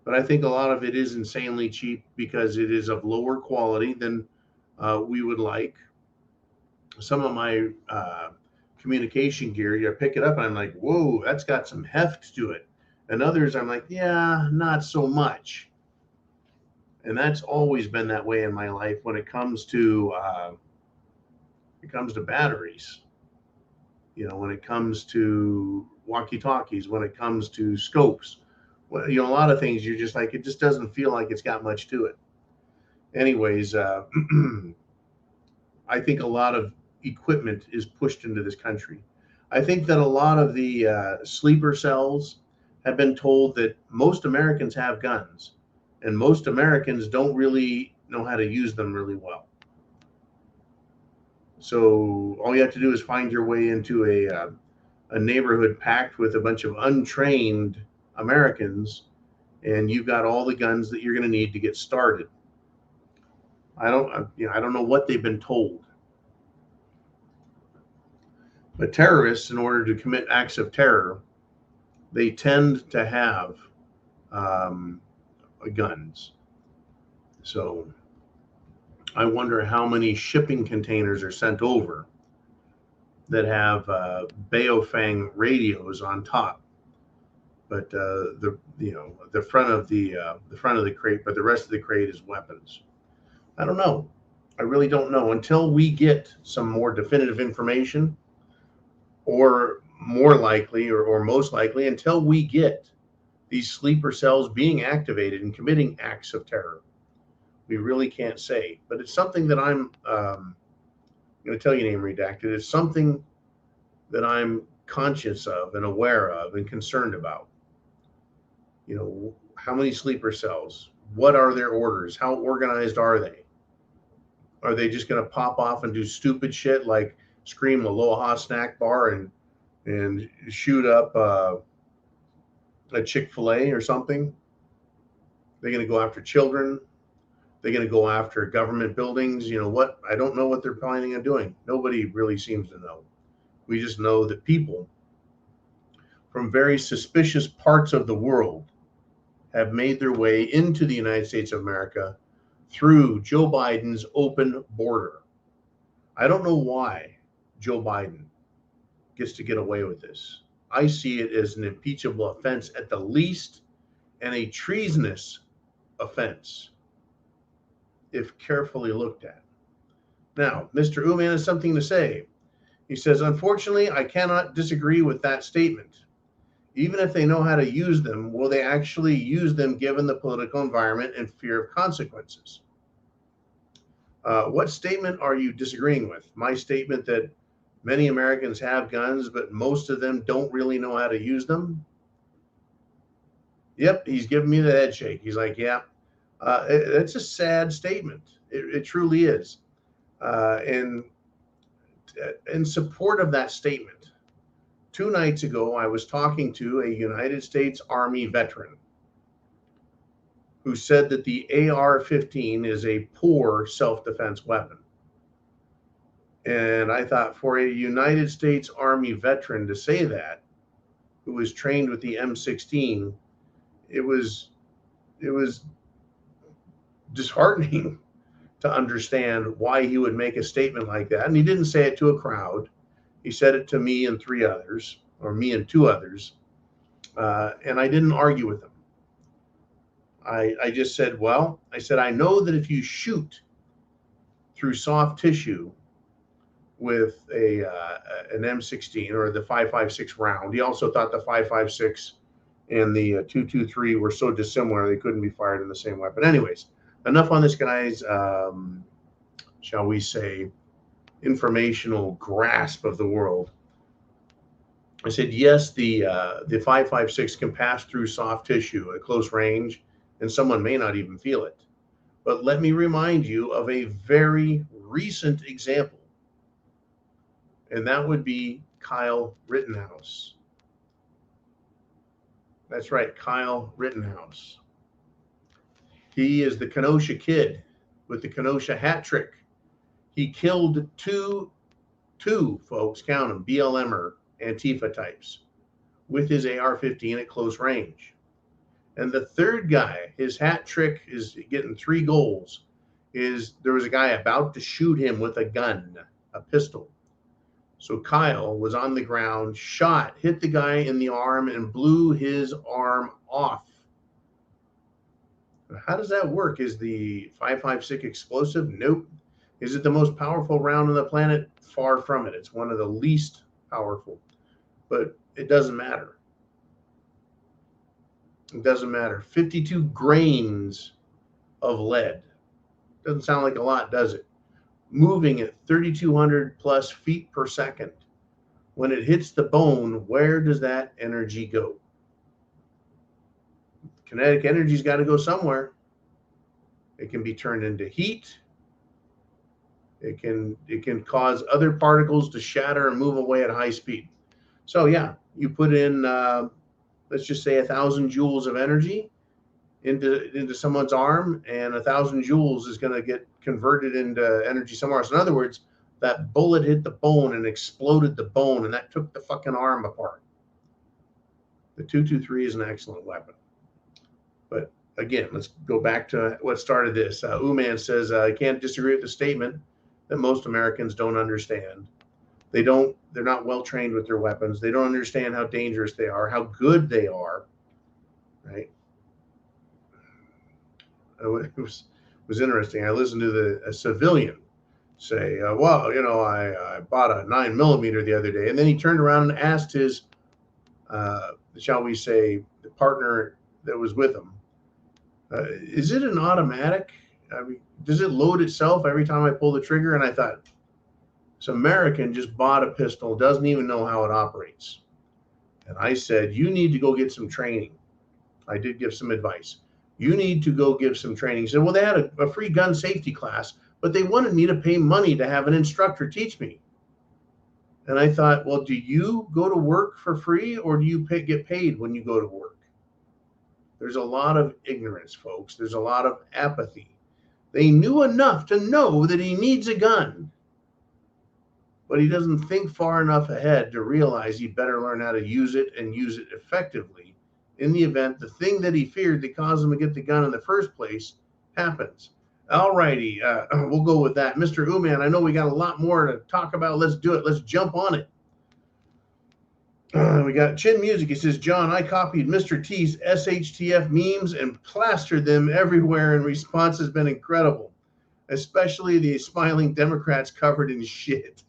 But I think a lot of it is insanely cheap because it is of lower quality than we would like. Some of my communication gear, you pick it up and I'm like, whoa, that's got some heft to it. And others, I'm like, yeah, not so much. And that's always been that way in my life when it comes to batteries. When it comes to walkie-talkies, when it comes to scopes, well, a lot of things you're just like, it just doesn't feel like it's got much to it. Anyways, I think a lot of equipment is pushed into this country. I think that a lot of the sleeper cells have been told that most Americans have guns, and most Americans don't really know how to use them really well. So all you have to do is find your way into a neighborhood packed with a bunch of untrained Americans, and you've got all the guns that you're going to need to get started. I don't know what they've been told. But terrorists, in order to commit acts of terror, they tend to have guns. So I wonder how many shipping containers are sent over that have Baofeng radios on top, but the front of the crate, but the rest of the crate is weapons. I don't know. I really don't know until we get some more definitive information, or more likely, or most likely, until we get these sleeper cells being activated and committing acts of terror. We really can't say, but it's something that I'm going to tell you, name redacted. It's something that I'm conscious of and aware of and concerned about. How many sleeper cells? What are their orders? How organized are they? Are they just going to pop off and do stupid shit like scream Aloha snack bar and shoot up a Chick-fil-A or something? They're going to go after children. They're going to go after government buildings. You know what? I don't know what they're planning on doing. Nobody really seems to know. We just know that people from very suspicious parts of the world have made their way into the United States of America through Joe Biden's open border. I don't know why Joe Biden gets to get away with this. I see it as an impeachable offense at the least and a treasonous offense if carefully looked at. Now, Mr. Uman has something to say. He says, unfortunately, I cannot disagree with that statement. Even if they know how to use them, will they actually use them given the political environment and fear of consequences? What statement are you disagreeing with? My statement that many Americans have guns, but most of them don't really know how to use them? Yep, he's giving me the head shake. He's like, yeah, it's a sad statement. It truly is. And in support of that statement, 2 nights ago, I was talking to a United States Army veteran who said that the AR-15 is a poor self-defense weapon. And I thought, for a United States Army veteran to say that, who was trained with the M16, it was disheartening to understand why he would make a statement like that. And he didn't say it to a crowd. He said it to me and 3 others, or me and 2 others, and I didn't argue with him. I just said, well, I said, I know that if you shoot through soft tissue with an M16 or the 5.56 round, he also thought the 5.56 and the 2.23 were so dissimilar they couldn't be fired in the same weapon. Anyways, enough on this guy's, shall we say, informational grasp of the world. I said, yes, the 5.56 can pass through soft tissue at close range, and someone may not even feel it. But let me remind you of a very recent example, and that would be Kyle Rittenhouse. That's right, Kyle Rittenhouse. He is the Kenosha kid with the Kenosha hat trick. He killed two folks, count them, BLMer, Antifa types, with his AR-15 at close range. And the third guy, his hat trick is getting 3 goals, is there was a guy about to shoot him with a gun, a pistol. So Kyle was on the ground, shot, hit the guy in the arm, and blew his arm off. How does that work? Is the 5.56 explosive? Nope. Is it the most powerful round on the planet? Far from it. It's one of the least powerful, but it doesn't matter. It doesn't matter. 52 grains of lead. Doesn't sound like a lot, does it? Moving at 3,200 plus feet per second. When it hits the bone, where does that energy go? Kinetic energy's got to go somewhere. It can be turned into heat. It can cause other particles to shatter and move away at high speed. So yeah, you put in, let's just say 1,000 joules of energy into someone's arm, and 1,000 joules is going to get converted into energy somewhere else. In other words, that bullet hit the bone and exploded the bone, and that took the fucking arm apart. The 223 is an excellent weapon. But again, let's go back to what started this. Uman says, I can't disagree with the statement that most Americans don't understand. They're not well trained with their weapons. They don't understand how dangerous they are, how good they are, right? It was interesting. I listened to a civilian say, well, you know, I bought a 9mm the other day. And then he turned around and asked his, shall we say, the partner that was with him, is it an automatic? I mean, does it load itself every time I pull the trigger? And I thought, this American just bought a pistol, doesn't even know how it operates. And I said, you need to go get some training. I did give some advice. You need to go give some training. He said, well, they had a free gun safety class, but they wanted me to pay money to have an instructor teach me. And I thought, well, do you go to work for free, or do you get paid when you go to work? There's a lot of ignorance, folks. There's a lot of apathy. They knew enough to know that he needs a gun, but he doesn't think far enough ahead to realize he better learn how to use it and use it effectively in the event the thing that he feared that caused him to get the gun in the first place happens. All righty, we'll go with that. Mr. Uman, I know we got a lot more to talk about. Let's do it. Let's jump on it. We got Chin Music. He says, John, I copied Mr. T's SHTF memes and plastered them everywhere, and response has been incredible, especially the smiling Democrats covered in shit.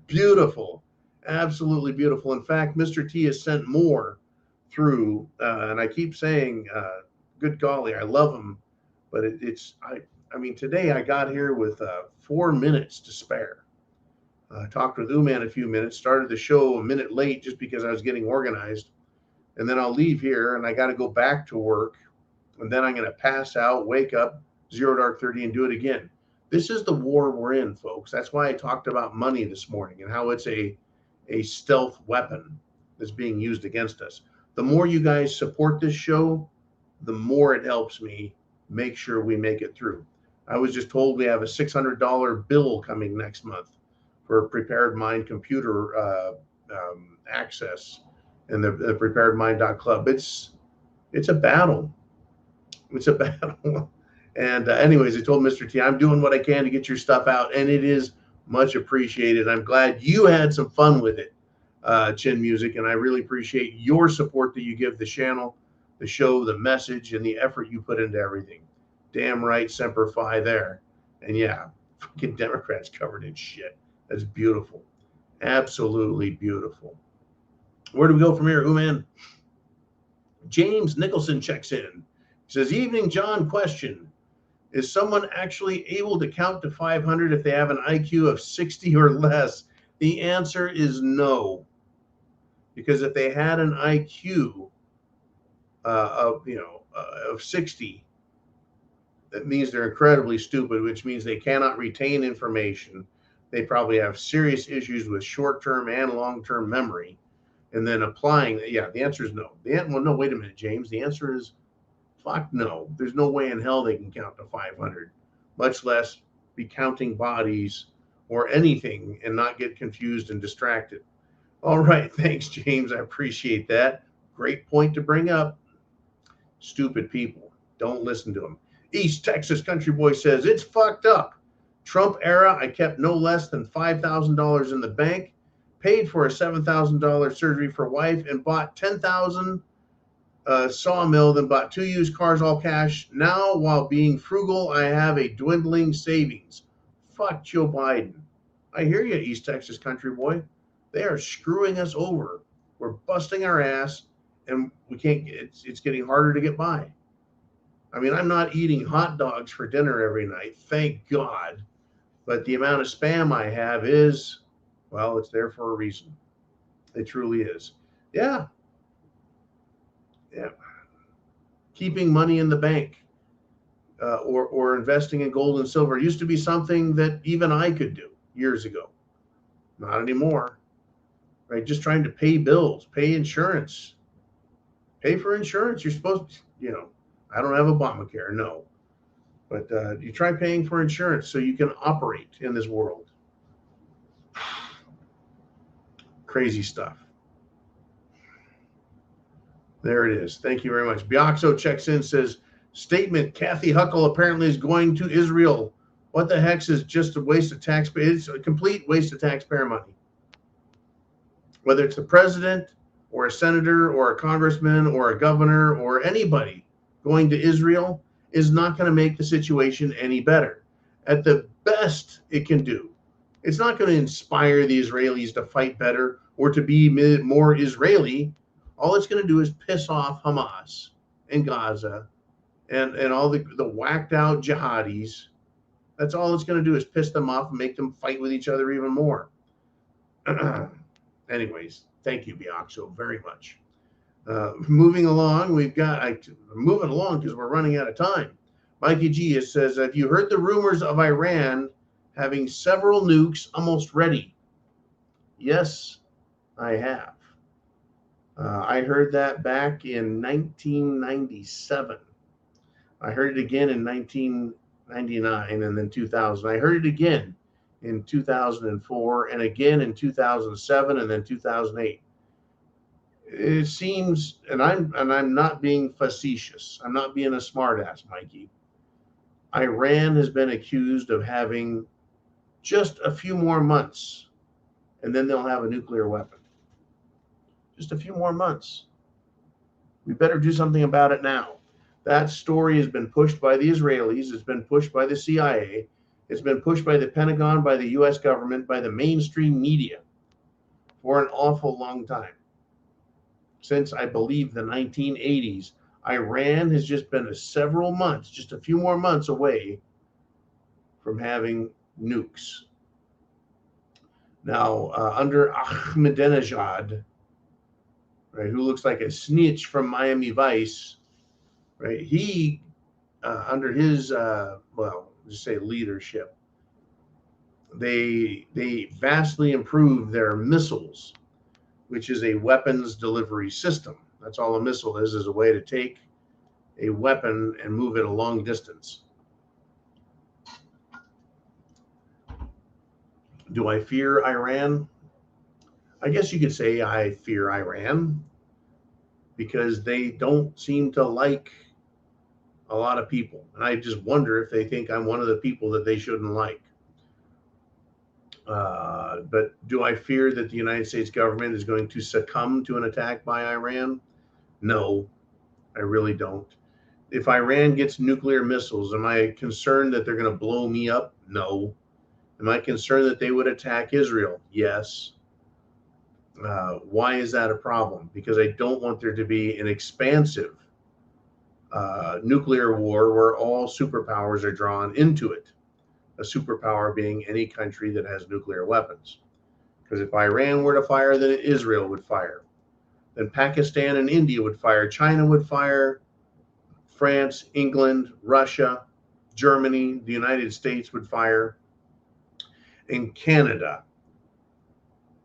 Beautiful. Absolutely beautiful. In fact, Mr. T has sent more through, and I keep saying, good golly, I love him, but I mean, today I got here with 4 minutes to spare. I talked with Uman a few minutes, started the show a minute late just because I was getting organized. And then I'll leave here and I got to go back to work. And then I'm going to pass out, wake up, 0 dark 30 and do it again. This is the war we're in, folks. That's why I talked about money this morning and how it's a stealth weapon that's being used against us. The more you guys support this show, the more it helps me make sure we make it through. I was just told we have a $600 bill coming next month for Prepared Mind computer access and the preparedmind.club. It's a battle. It's a battle. And anyways, I told Mr. T, I'm doing what I can to get your stuff out, and it is much appreciated. I'm glad you had some fun with it, Chin Music, and I really appreciate your support that you give the channel, the show, the message, and the effort you put into everything. Damn right, Semper Fi there. And yeah, fucking Democrats covered in shit. That's beautiful. Absolutely beautiful. Where do we go from here, Uman? James Nicholson checks in. He says, evening, John, question. Is someone actually able to count to 500 if they have an IQ of 60 or less? The answer is no. Because if they had an IQ of 60, that means they're incredibly stupid, which means they cannot retain information. They probably have serious issues with short-term and long-term memory. And then applying, the answer is no. Well, no, wait a minute, James. The answer is fuck no. There's no way in hell they can count to 500, much less be counting bodies or anything and not get confused and distracted. All right. Thanks, James. I appreciate that. Great point to bring up. Stupid people. Don't listen to them. East Texas Country Boy says, it's fucked up. Trump era, I kept no less than $5,000 in the bank, paid for a $7,000 surgery for wife, and bought $10,000 sawmill, then bought 2 used cars, all cash. Now, while being frugal, I have a dwindling savings. Fuck Joe Biden. I hear you, East Texas Country Boy. They are screwing us over. We're busting our ass, and we can't. It's getting harder to get by. I mean, I'm not eating hot dogs for dinner every night, thank God. But the amount of spam I have is, well, it's there for a reason. It truly is. Yeah. Keeping money in the bank or investing in gold and silver used to be something that even I could do years ago. Not anymore. Right? Just trying to pay bills, pay insurance, pay for insurance. You're supposed to, I don't have Obamacare, no. But you try paying for insurance so you can operate in this world. Crazy stuff. There it is. Thank you very much. Bioxo checks in, says, statement, Kathy Huckle apparently is going to Israel. What the heck is just a waste of taxpayer? It's a complete waste of taxpayer money. Whether it's the president or a senator or a congressman or a governor or anybody going to Israel is not going to make the situation any better. At the best it can do, it's not going to inspire the Israelis to fight better or to be more Israeli. All it's going to do is piss off Hamas and Gaza and all the whacked out jihadis. That's all it's going to do is piss them off and make them fight with each other even more. Anyways, thank you, Bioxo, very much. Moving along, moving along because we're running out of time. Mikey G says, have you heard the rumors of Iran having several nukes almost ready? Yes, I have. I heard that back in 1997. I heard it again in 1999 and then 2000. I heard it again in 2004 and again in 2007 and then 2008. It seems, and I'm not being facetious. I'm not being a smartass, Mikey. Iran has been accused of having just a few more months, and then they'll have a nuclear weapon. Just a few more months. We better do something about it now. That story has been pushed by the Israelis. It's been pushed by the CIA. It's been pushed by the Pentagon, by the U.S. government, by the mainstream media for an awful long time. Since, I believe, the 1980s, Iran has just been several months, just a few more months away from having nukes. Now, under Ahmadinejad, right, who looks like a snitch from Miami Vice, right? He, under his, just say leadership, they vastly improved their missiles, which is a weapons delivery system. That's all a missile is a way to take a weapon and move it a long distance. Do I fear Iran? I guess you could say I fear Iran because they don't seem to like a lot of people. And I just wonder if they think I'm one of the people that they shouldn't like. But do I fear that the United States government is going to succumb to an attack by Iran? No, I really don't. If Iran gets nuclear missiles, am I concerned that they're going to blow me up? No. Am I concerned that they would attack Israel? Yes. Why is that a problem? Because I don't want there to be an expansive nuclear war where all superpowers are drawn into it. A superpower being any country that has nuclear weapons. Because if Iran were to fire, then Israel would fire. Then Pakistan and India would fire. China would fire. France, England, Russia, Germany, the United States would fire. And Canada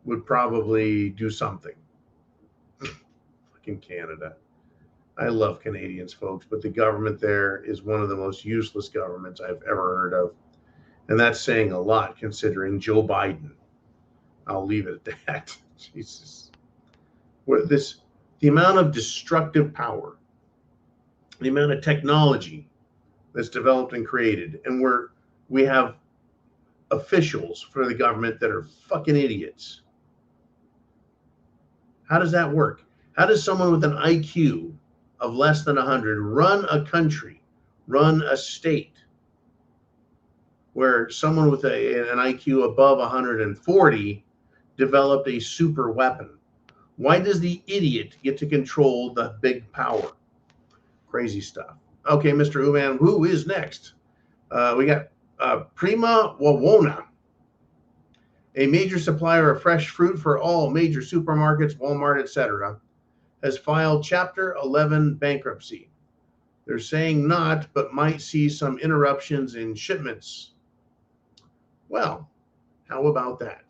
would probably do something. Fucking Canada. I love Canadians, folks, but the government there is one of the most useless governments I've ever heard of. And that's saying a lot considering Joe Biden. I'll leave it at that. Jesus. The amount of destructive power, the amount of technology that's developed and created, and we have officials for the government that are fucking idiots. How does that work? How does someone with an IQ of less than 100 run a country, run a state, where someone with an IQ above 140 developed a super weapon? Why does the idiot get to control the big power? Crazy stuff. Okay, Mr. Uman, who is next? We got Prima Wawona, a major supplier of fresh fruit for all major supermarkets, Walmart, etc., has filed Chapter 11 bankruptcy. They're saying not, but might see some interruptions in shipments. Well, how about that?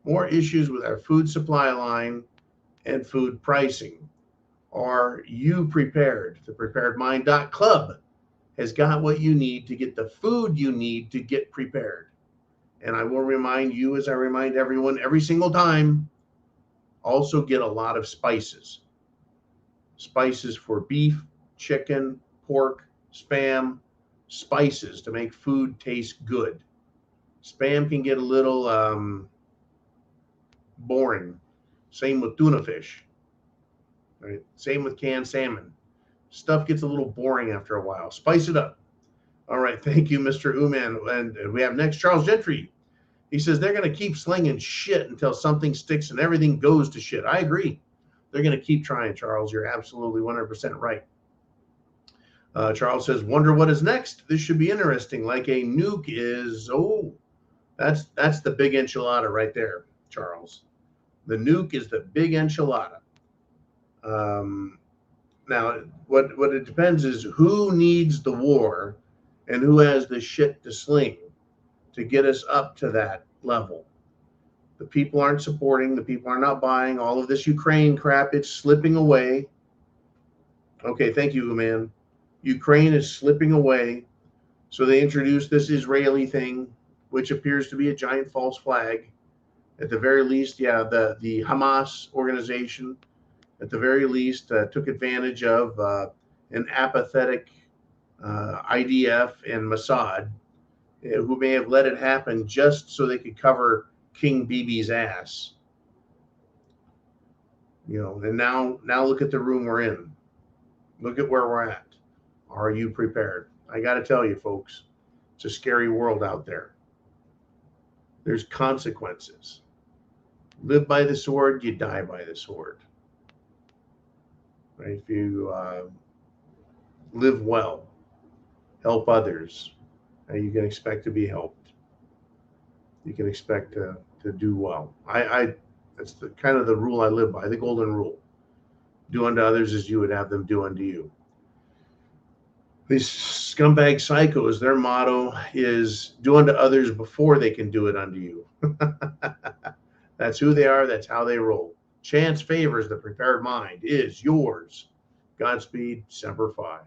More issues with our food supply line and food pricing. Are you prepared? The thepreparedmind.club has got what you need to get the food you need to get prepared. And I will remind you, as I remind everyone every single time, also get a lot of spices. Spices for beef, chicken, pork, Spam, spices to make food taste good. Spam can get a little boring. Same with tuna fish. Right? Same with canned salmon. Stuff gets a little boring after a while. Spice it up. All right. Thank you, Mr. Uman. And we have next Charles Gentry. He says they're going to keep slinging shit until something sticks and everything goes to shit. I agree. They're going to keep trying, Charles. You're absolutely 100% right. Charles says, wonder what is next. This should be interesting. Like a nuke is, that's the big enchilada right there, Charles. The nuke is the big enchilada. Now, what it depends is who needs the war and who has the shit to sling to get us up to that level. The people aren't supporting. The people are not buying all of this Ukraine crap. It's slipping away. Okay, thank you, man. Ukraine is slipping away. So they introduced this Israeli thing, which appears to be a giant false flag. At the very least, yeah, the Hamas organization, at the very least, took advantage of an apathetic IDF and Mossad, who may have let it happen just so they could cover King Bibi's ass. And now look at the room we're in. Look at where we're at. Are you prepared? I got to tell you, folks, it's a scary world out there. There's consequences. Live by the sword, you die by the sword. Right? If you live well, help others, you can expect to be helped. You can expect to do well. That's the kind of the rule I live by, the golden rule. Do unto others as you would have them do unto you. These scumbag psychos, their motto is do unto others before they can do it unto you. That's who they are. That's how they roll. Chance favors the prepared mind is yours. Godspeed, Semper Fi.